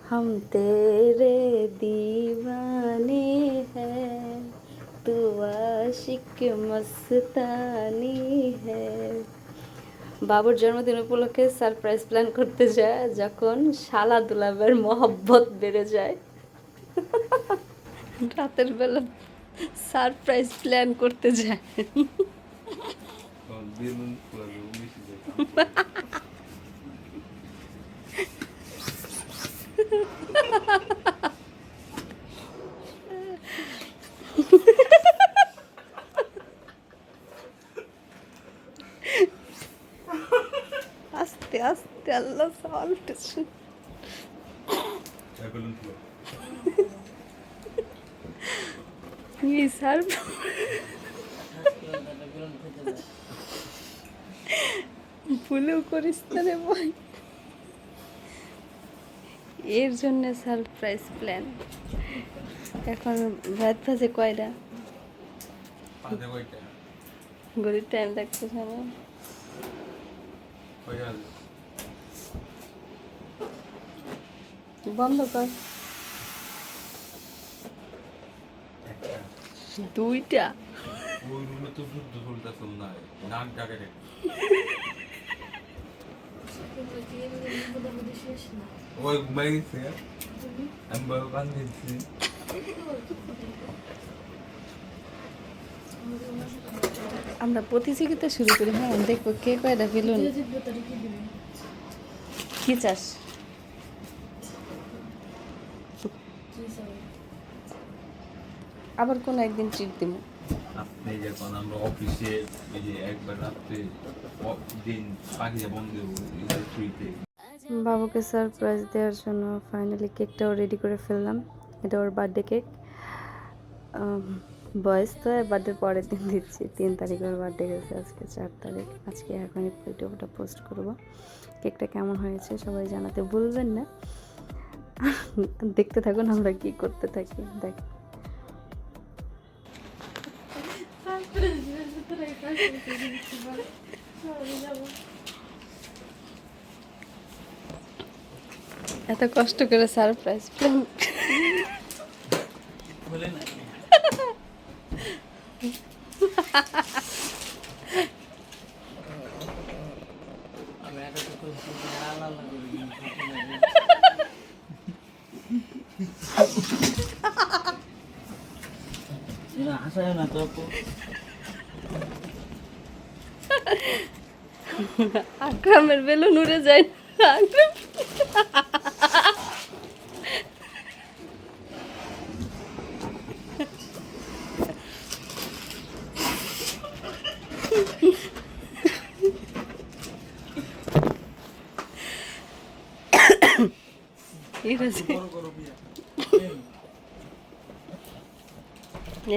हम तेरे दीवाने हैं, तू आशिक मस्तानी है। বাবুর জন্মদিন উপলক্ষে সারপ্রাইজ প্ল্যান করতে যায় যখন শালা দুলাবের মহব্বত বেড়ে যায়। রাতের বেলা সারপ্রাইজ প্ল্যান করতে যায়। আস্তে আস্তে আল্লাহ সল্টেছে। এই স্যার ভুলেও করিস না রে ভাই। এর জন্য সারপ্রাইজ প্ল্যান। এখন রাত বাজে কয়টা? ঘড়ির টাইম লাগতেছে না। বন্ধ কর। দুইটা ওই রুমে তো শুদ্ধ চলতেছে না, নাক ডাকে রে। ওই ঘুমাই গেছে, আমি বাবা কান দিচ্ছি। আমরা প্রতিযোগিতা শুরু করি। হ্যাঁ, দেখবো কে কয়টা বেলুন। কি চাস? আবার কোন একদিন ট্রিট দিব। আপনি যখন আমরা অফিসে এই যে একবার রাত্রে দিন পাখিটা বন্ধ ফ্রিতে বাবুকে সারপ্রাইজ দেওয়ার জন্য ফাইনালি কেকটাও রেডি করে ফেললাম। এটা ওর বার্থডে কেক। বয়স তো বার্থডের পরের দিন দিচ্ছি। 3 তারিখ ওর বার্থডে গেছে, আজকে 4 তারিখ। আজকে এখনই ভিডিওটা পোস্ট করব। কেকটা কেমন হয়েছে সবাই জানাতে ভুলবেন না। দেখতে থাকুন আমরা কি করতে থাকি। দেখ এত কষ্ট করে সারপ্রাইজ প্ল্যান। আকরামের বেলুন উড়ে যায়। আকরাম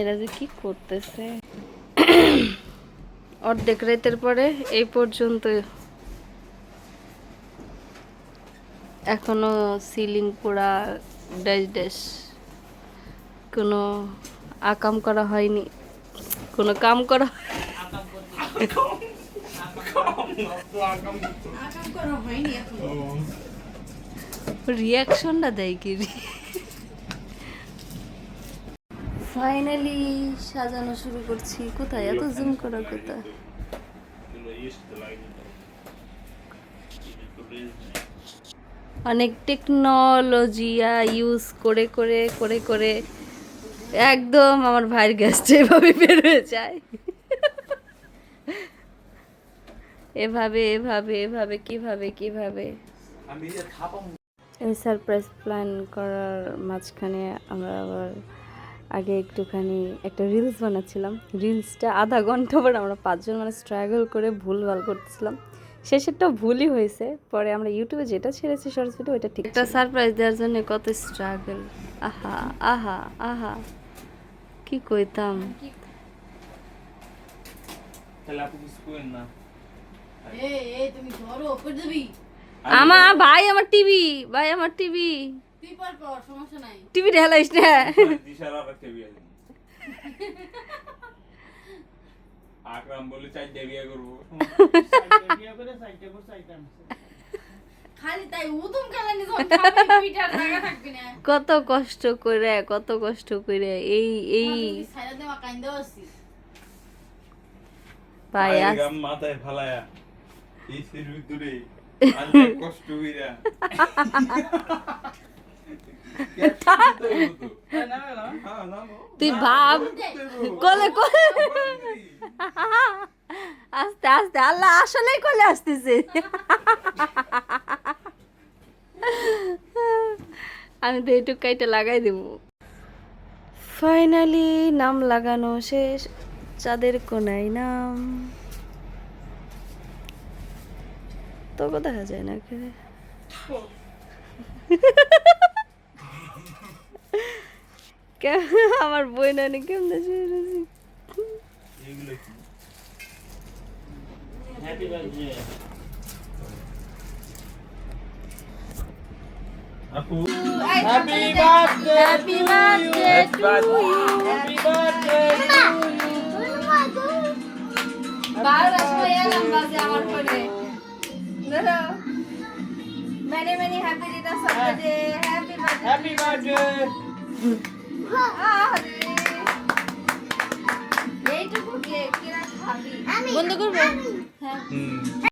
এরা যে কি করতেছে। অর্ধেক রাতের পরে এই পর্যন্ত এখনো সিলিং পুরা ড্যাশ ড্যাশ। কোনো আকাম করা হয়নি, কোনো কাম করা রিয়াকশনটা দেয় কি। ফাইনালি সাজানো শুরু করছি। কোথায় এত জুম করা? কোথায়? অনেক টেকনোলজি ইউজ করে করে করে করে একদম আমার ভাইয়ের গ্যাসটা এভাবে বের হয়ে যায়। এভাবে এভাবে এভাবে কিভাবে কিভাবে। এই সারপ্রাইজ প্ল্যান করার মাঝখানে আমরা আবার আগে একটুখানি একটা রিলস বানাচ্ছিলাম। রিলসটা আধা ঘন্টা পর আমরা 5 জন মানে স্ট্রাগল করে ভুলভাল করতেছিলাম। শেষেরটা ভুলই হয়েছে। পরে আমরা ইউটিউবে যেটা ছেড়েছি শর্টস ভিডিও ওইটা ঠিক। একটা সারপ্রাইজ দেওয়ার জন্য কত স্ট্রাগল। আহা আহা আহা কি কইতাম। আমার ভাই, আমার টিভি, ভাই আমার টিভি, টিভি ঢেলাইস না। আকরাম বলে চাই বিয়ে করব। খালি তাই উদুম কালানি যখন খাবে পিঠার জায়গা থাকবে না কত কষ্ট করে এই সাইরা দেওয়া কাইন্দা আছি ভাই আজ গাম মাথায় ফালায়া এই সির ভিতরে আজকে কষ্ট হইরা তুই ভাব কোলে কোলে আস্তে আস্তে আল্লাহ আসলেই কোলে আসতেছে আমি তো এইটুক কাইটা লাগাই দেব ফাইনালি নাম লাগানো শেষ চাঁদের কোনায় নাম তোকে দেখা যায় না কে আমার বই নানি কেমন এগুলো কি হ্যাপি বার্থডে আপু happy birthday happy birthday to you happy birthday বারোটার সময় এলাম বাজে আমার ফোনে ধরো many many happy returns of the day happy birthday happy birthday এইটুকু কেক কিরা খাবি বন্ধ করবে হ্যাঁ হুম